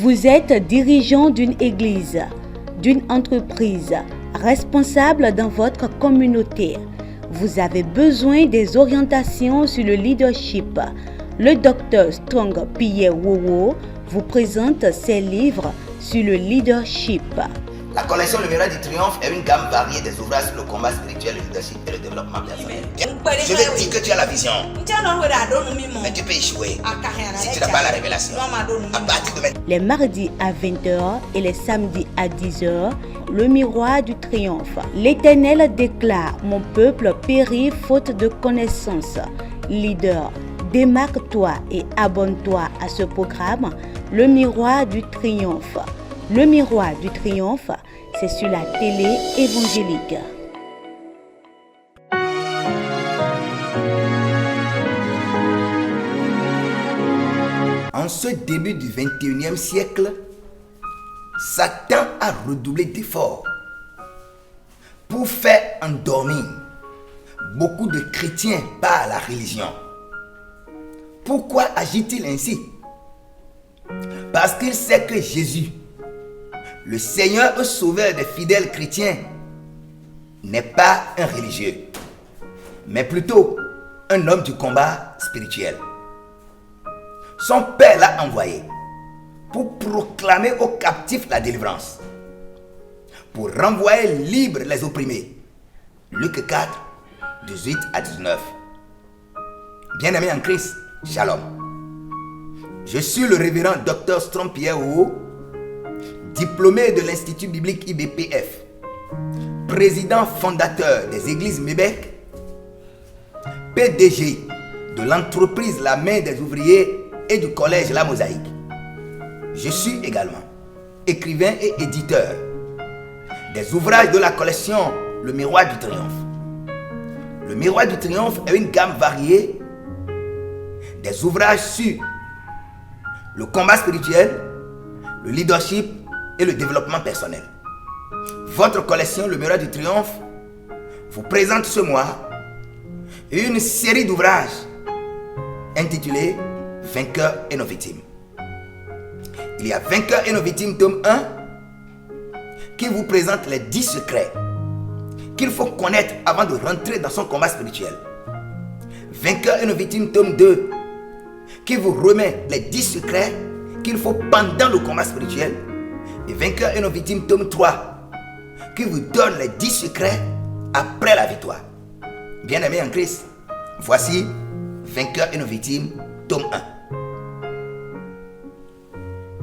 Vous êtes dirigeant d'une église, d'une entreprise, responsable dans votre communauté. Vous avez besoin des orientations sur le leadership. Le Dr Strong Pierre Wowo vous présente ses livres sur le leadership. La collection Le Miroir du Triomphe est une gamme variée des ouvrages sur le combat spirituel, le leadership et le développement personnel. Je vais dire que tu as la vision, mais tu peux échouer si tu n'as pas la révélation. À partir de maintenant. Les mardis à 20h et les samedis à 10h, le Miroir du Triomphe. L'Éternel déclare: mon peuple périt faute de connaissance. Leader, démarque-toi et abonne-toi à ce programme, Le Miroir du Triomphe. Le Miroir du Triomphe, c'est sur la télé évangélique. En ce début du 21e siècle, Satan a redoublé d'efforts pour faire endormir beaucoup de chrétiens par la religion. Pourquoi agit-il ainsi? Parce qu'il sait que Jésus, le Seigneur et Sauveur des fidèles chrétiens, n'est pas un religieux, mais plutôt un homme du combat spirituel. Son Père l'a envoyé pour proclamer aux captifs la délivrance, pour renvoyer libres les opprimés. Luc 4, 18 à 19. Bien-aimés en Christ, Shalom. Je suis le révérend Dr Strong Pierre Wowo, diplômé de l'Institut biblique IBPF, président fondateur des églises Mébec, PDG de l'entreprise La Main des ouvriers et du collège La Mosaïque. Je suis également écrivain et éditeur des ouvrages de la collection Le Miroir du Triomphe. Le Miroir du Triomphe est une gamme variée des ouvrages sur le combat spirituel, le leadership et le développement personnel. Votre collection Le Miroir du Triomphe vous présente ce mois une série d'ouvrages intitulée Vainqueurs et nos victimes. Il y a Vainqueurs et nos victimes, tome 1, qui vous présente les 10 secrets qu'il faut connaître avant de rentrer dans son combat spirituel. Vainqueurs et nos victimes, tome 2, qui vous remet les 10 secrets qu'il faut pendant le combat spirituel. Et Vainqueurs et nos victimes, tome 3, qui vous donne les 10 secrets après la victoire. Bien-aimés en Christ, voici Vainqueurs et nos victimes, tome 1.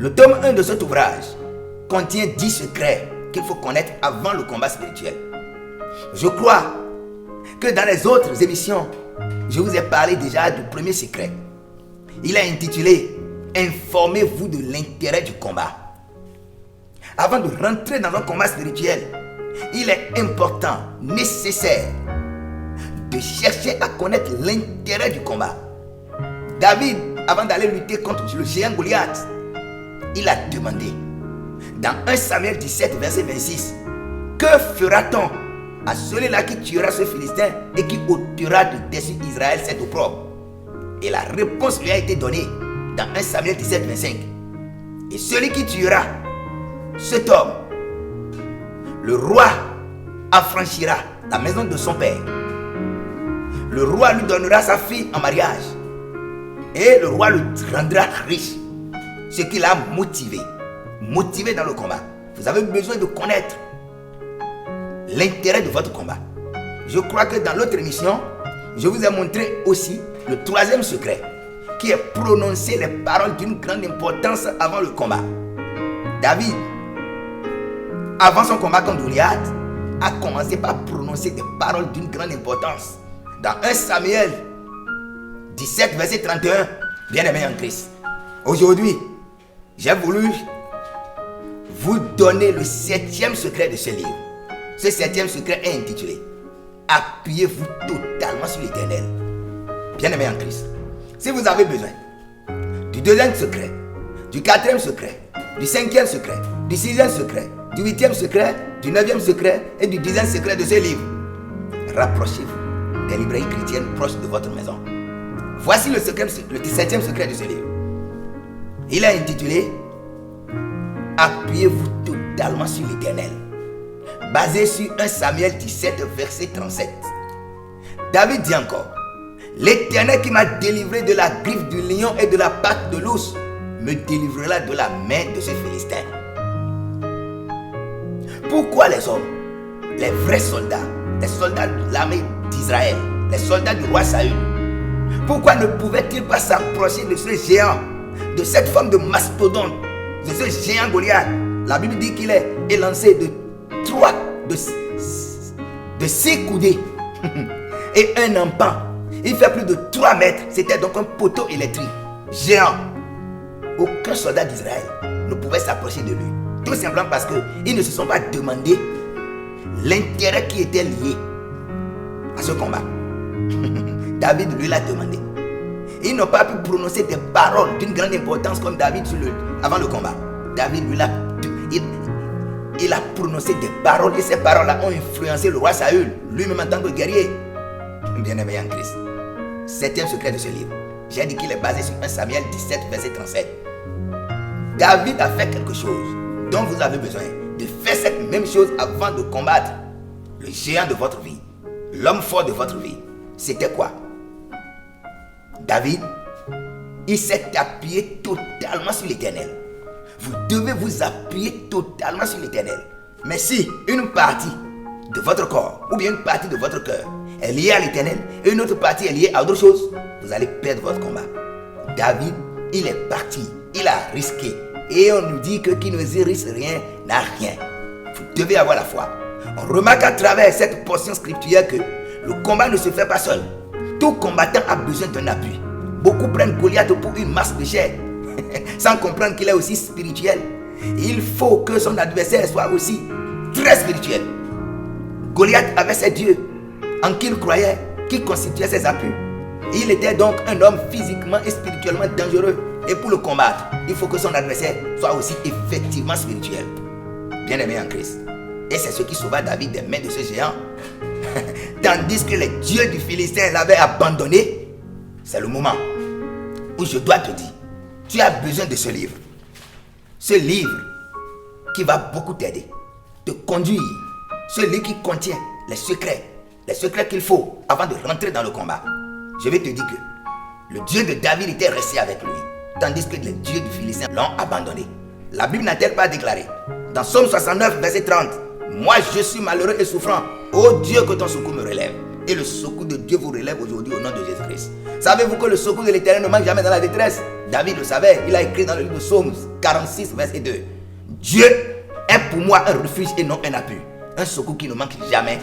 Le tome 1 de cet ouvrage contient 10 secrets qu'il faut connaître avant le combat spirituel. Je crois que dans les autres émissions, je vous ai parlé déjà du premier secret. Il est intitulé « Informez-vous de l'intérêt du combat ». Avant de rentrer dans un combat spirituel, il est important, nécessaire de chercher à connaître l'intérêt du combat. David, avant d'aller lutter contre le géant Goliath, il a demandé dans 1 Samuel 17, verset 26, « Que fera-t-on à celui-là qui tuera ce Philistin et qui ôtera de dessus Israël cet opprobre ?» Et la réponse lui a été donnée dans 1 Samuel 17, 25. « Et celui qui tuera cet homme, le roi affranchira la maison de son père. Le roi lui donnera sa fille en mariage et le roi le rendra riche. » Ce qui l'a motivé dans le combat. Vous avez besoin de connaître l'intérêt de votre combat. Je crois que dans l'autre émission, je vous ai montré aussi le troisième secret, qui est prononcer les paroles d'une grande importance avant le combat. David, avant son combat contre Goliath, a commencé par prononcer des paroles d'une grande importance. Dans 1 Samuel 17, verset 31, bien-aimés en Christ. Aujourd'hui, j'ai voulu vous donner le 7e secret de ce livre. Ce 7e secret est intitulé « Appuyez-vous totalement sur l'Éternel ». Bien-aimés en Christ, si vous avez besoin du 2e secret, du 4e secret, du 5e secret, du 6e secret, du 8e secret, du 9e secret et du 10e secret de ce livre, rapprochez-vous des librairies chrétiennes proches de votre maison. Voici le 7e secret de ce livre. Il est intitulé appuyez-vous totalement sur l'Éternel. Basé sur 1 Samuel 17, verset 37. David dit encore, l'Éternel qui m'a délivré de la griffe du lion et de la patte de l'ours, me délivrera de la main de ce Philistin. Pourquoi les hommes, les vrais soldats, les soldats de l'armée d'Israël, les soldats du roi Saül, pourquoi ne pouvaient-ils pas s'approcher de ce géant, de cette forme de mastodonte, de ce géant Goliath? La Bible dit qu'il est élancé de 6 coudées et un empan. Il fait plus de 3 mètres. C'était donc un poteau électrique géant. Aucun soldat d'Israël ne pouvait s'approcher de lui. Tout simplement parce qu'ils ne se sont pas demandé l'intérêt qui était lié à ce combat. David lui l'a demandé. Ils n'ont pas pu prononcer des paroles d'une grande importance comme David avant le combat. David lui l'a il a prononcé des paroles et ces paroles-là ont influencé le roi Saül, lui-même en tant que guerrier. Bien-aimé en Christ, 7e secret de ce livre. J'ai dit qu'il est basé sur 1 Samuel 17, verset 37. David a fait quelque chose dont vous avez besoin de faire cette même chose avant de combattre le géant de votre vie, l'homme fort de votre vie. C'était quoi? David, il s'est appuyé totalement sur l'Éternel. Vous devez vous appuyer totalement sur l'Éternel. Mais si une partie de votre corps ou bien une partie de votre cœur est liée à l'Éternel et une autre partie est liée à autre chose, vous allez perdre votre combat. David, il est parti, il a risqué. Et on nous dit que qui ne risque rien n'a rien. Vous devez avoir la foi. On remarque à travers cette portion scripturelle que le combat ne se fait pas seul. Tout combattant a besoin d'un appui. Beaucoup prennent Goliath pour une masse de chair, sans comprendre qu'il est aussi spirituel. Il faut que son adversaire soit aussi très spirituel. Goliath avait ses dieux en qui il croyait, qui constituaient ses appuis. Il était donc un homme physiquement et spirituellement dangereux. Et pour le combattre, il faut que son adversaire soit aussi effectivement spirituel. Bien-aimé en Christ. Et c'est ce qui sauva David des mains de ce géant. Tandis que les dieux du Philistin l'avaient abandonné. C'est le moment où je dois te dire, tu as besoin de ce livre. Ce livre qui va beaucoup t'aider, te conduire. Ce livre qui contient les secrets qu'il faut avant de rentrer dans le combat. Je vais te dire que le Dieu de David était resté avec lui, tandis que les dieux du Philistin l'ont abandonné. La Bible n'a-t-elle pas déclaré dans Psaume 69, verset 30, moi je suis malheureux et souffrant, ô Dieu que ton secours me relève. Et le secours de Dieu vous relève aujourd'hui au nom de Jésus-Christ. Savez-vous que le secours de l'Éternel ne manque jamais dans la détresse? David le savait, il a écrit dans le livre de Psaume 46, verset 2. Dieu est pour moi un refuge et non un appui. Un secours qui ne manque jamais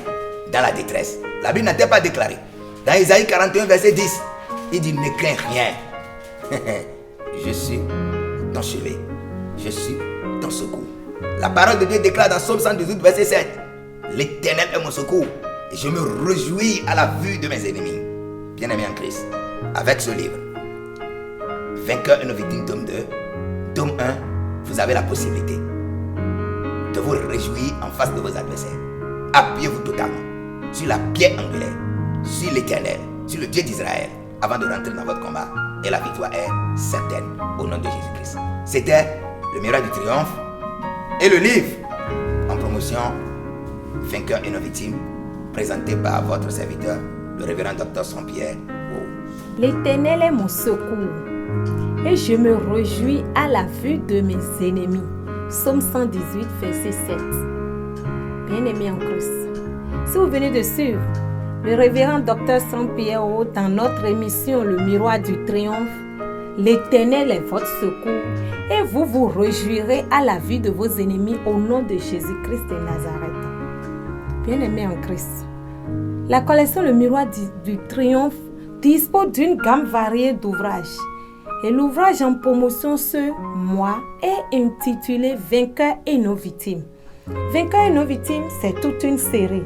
dans la détresse. La Bible n'a-t-elle pas déclaré dans Isaïe 41, verset 10, il dit ne crains rien. Je suis ton chevet. Je suis ton secours. La parole de Dieu déclare dans Psaume 118, verset 7. L'Éternel est mon secours et je me réjouis à la vue de mes ennemis. Bien-aimé en Christ, avec ce livre, Vainqueur et nos victimes, tome 2, tome 1, vous avez la possibilité de vous réjouir en face de vos adversaires. Appuyez-vous totalement sur la pierre angulaire, sur l'Éternel, sur le Dieu d'Israël, avant de rentrer dans votre combat. Et la victoire est certaine au nom de Jésus-Christ. C'était le miracle du triomphe et le livre en promotion, Vainqueur et nos victimes, présenté par votre serviteur, le révérend Dr. Saint-Pierre. L'Éternel est mon secours et je me réjouis à la vue de mes ennemis. Psaume 118, verset 7. Bien-aimés en Christ, si vous venez de suivre le révérend Dr. Saint-Pierre dans notre émission Le Miroir du Triomphe, l'Éternel est votre secours et vous vous réjouirez à la vue de vos ennemis au nom de Jésus-Christ de Nazareth. Bien-aimés en Christ, la collection Le Miroir du Triomphe dispose d'une gamme variée d'ouvrages. Et l'ouvrage en promotion ce mois est intitulé Vainqueur et nos victimes. Vainqueur et nos victimes, c'est toute une série.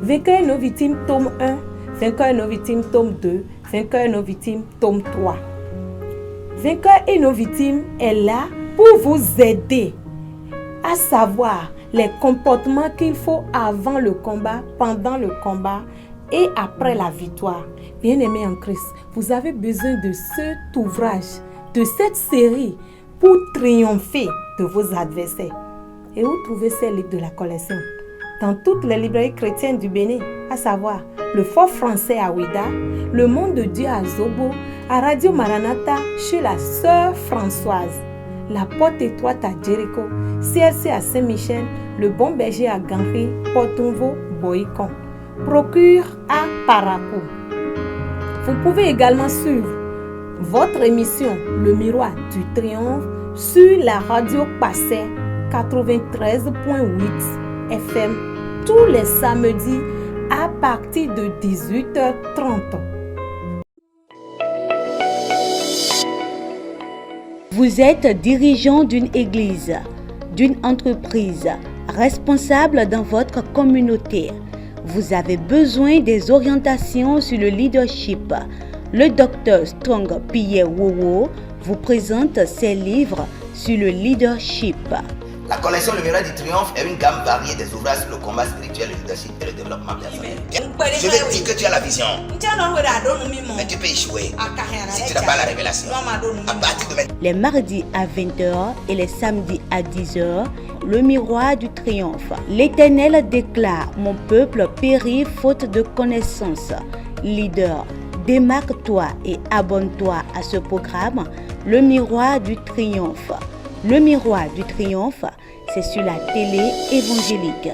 Vainqueur et nos victimes, tome 1, Vainqueur et nos victimes, tome 2, Vainqueur et nos victimes, tome 3. Vainqueur et nos victimes est là pour vous aider à savoir les comportements qu'il faut avant le combat, pendant le combat et après la victoire. Bien-aimés en Christ, vous avez besoin de cet ouvrage, de cette série pour triompher de vos adversaires. Et où trouvez ces livres de la collection? Dans toutes les librairies chrétiennes du Bénin, à savoir le Fort Français à Ouida, le Monde de Dieu à Zobo, à Radio Maranatha chez la Sœur Françoise, la Porte Étroite à Jéricho, CRC à Saint-Michel, le Bon Berger à Ganri, Portonvo, Boïcon, Procure à Parakou. Vous pouvez également suivre votre émission Le Miroir du Triomphe sur la radio Passé 93.8 FM tous les samedis à partir de 18h30. Vous êtes dirigeant d'une église, d'une entreprise, responsable dans votre communauté. Vous avez besoin des orientations sur le leadership. Le Dr Strong Pierre Wowo vous présente ses livres sur le leadership. La collection Le Miroir du Triomphe est une gamme variée des ouvrages sur le combat spirituel, le leadership et le développement personnel. Je vais dire que tu as la vision, mais tu peux échouer si tu n'as pas la révélation. À partir de maintenant. Les mardis à 20h et les samedis à 10h, le Miroir du Triomphe. L'Éternel déclare: mon peuple périt faute de connaissance. Leader, démarque-toi et abonne-toi à ce programme, Le Miroir du Triomphe. Le Miroir du Triomphe, c'est sur la télé évangélique.